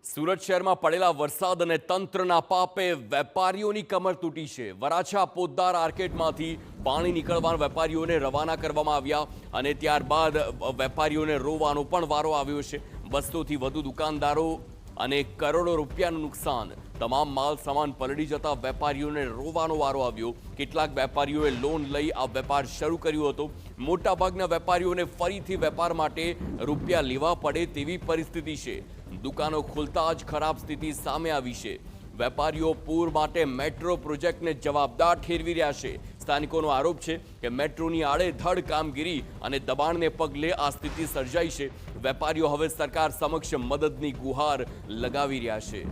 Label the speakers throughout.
Speaker 1: સુરત શહેરમાં પડેલા વરસાદ અને તંત્રના પાપે વેપારીઓની કમર તૂટી છે। વરાછા પોદ્દાર આર્કેટમાંથી પાણી નીકળવાના વેપારીઓને રવાના કરવામાં આવ્યા અને ત્યારબાદ વેપારીઓને રોવાનો પણ વારો આવ્યો છે। 200થી વધુ દુકાનદારો અને કરોડો રૂપિયાનું નુકસાન। તમામ માલ સામાન પલળી જતા વેપારીઓને રોવાનો વારો આવ્યો। કેટલાક વેપારીઓએ લોન લઈ આ વેપાર શરૂ કર્યો હતો। મોટાભાગના વેપારીઓને ફરીથી વેપાર માટે રૂપિયા લેવા પડે તેવી પરિસ્થિતિ છે। દુકાનો ખુલતા જ ખરાબ સ્થિતિ સામે આવી છે। વેપારીઓ પૂર માટે મેટ્રો પ્રોજેક્ટને જવાબદાર ઠેરવી રહ્યા છે। સ્થાનિકોનો આરોપ છે કે મેટ્રોની આડેધડ કામગીરી અને દબાણને પગલે આ સ્થિતિ સર્જાઈ છે। વેપારીઓ હવે સરકાર સમક્ષ મદદની ગુહાર લગાવી રહ્યા છે।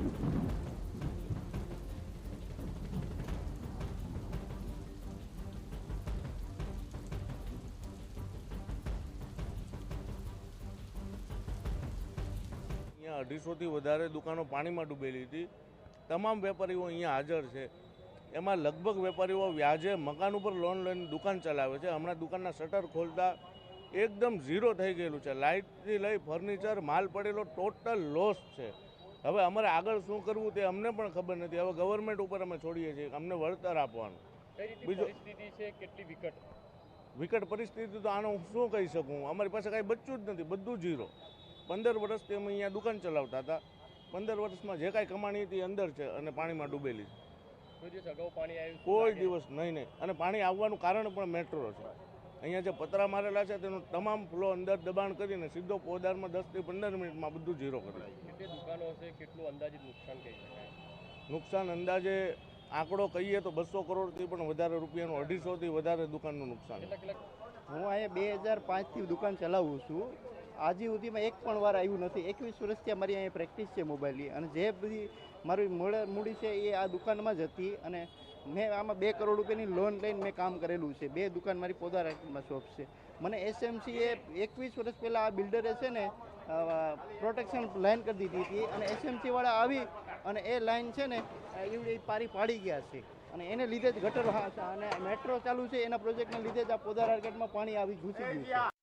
Speaker 2: અહીંયા 250થી વધારે દુકાનો પાણીમાં ડૂબેલી હતી। તમામ વેપારીઓ અહીંયા હાજર છે। એમાં લગભગ વેપારીઓ વ્યાજે મકાન ઉપર લોન લઈને દુકાન ચલાવે છે। હમણાં દુકાનના શટર ખોલતા એકદમ ઝીરો થઈ ગયેલું છે। લાઇટથી લઈ ફર્નિચર માલ પડેલો ટોટલ લોસ છે। હવે અમારે આગળ શું કરવું તે અમને પણ ખબર નથી। હવે ગવર્મેન્ટ ઉપર અમે છોડીએ છીએ કે અમને વળતર આપવાનું। બીજું
Speaker 3: પરિસ્થિતિ છે કેટલી
Speaker 2: વિકટ પરિસ્થિતિ તો આનો હું શું કહી શકું। અમારી પાસે કાંઈ બચ્યું જ નથી, બધું ઝીરો। 15 વર્ષથી અમે અહીંયા દુકાન ચલાવતા હતા। 15 વર્ષમાં જે કાંઈ કમાણી હતી અંદર છે અને પાણીમાં ડૂબેલી છે। કોઈ દિવસ નહીં। અને પાણી આવવાનું કારણ પણ મેટ્રો છે। અહીંયા જે પતરા મારેલા છે તેનું તમામ ફ્લો અંદર દબાણ કરીને સીધો પોદારમાં 10થી 15 મિનિટમાં બધું ઝીરો કરે છે।
Speaker 3: કેટલી દુકાનો હશે, કેટલું અંદાજિત નુકસાન કહી શકાય?
Speaker 2: નુકસાન અંદાજે આંકડો કહીએ તો 200 કરોડથી પણ વધારે રૂપિયાનું, 250થી વધારે દુકાનનું નુકસાન।
Speaker 4: હું અહીંયા 2005થી દુકાન ચલાવું છું। આજે સુધીમાં એક પણ વાર આવ્યું નથી। 21 વર્ષથી અમારી અહીંયા પ્રેક્ટિસ છે મોબાઈલની, અને જે બધી મારી મૂડી છે એ આ દુકાનમાં જ હતી। અને મેં આમાં 2 કરોડ રૂપિયાની લોન લઈને મેં કામ કરેલું છે। 2 દુકાન મારી પોદાર આર્કેટમાં શોપ છે। મને એસએમસીએ 21 વર્ષ પહેલાં આ બિલ્ડરે છે ને પ્રોટેક્શન લાઇન કરી દીધી હતી, અને એસએમસીવાળા આવી અને એ લાઇન છે ને એવડી પાડી ગયા છે, અને એને લીધે જ ગટર અને મેટ્રો ચાલુ છે, એના પ્રોજેક્ટને લીધે જ આ પોદાર આર્કેટમાં પાણી આવી ઘૂસી ગયું છે।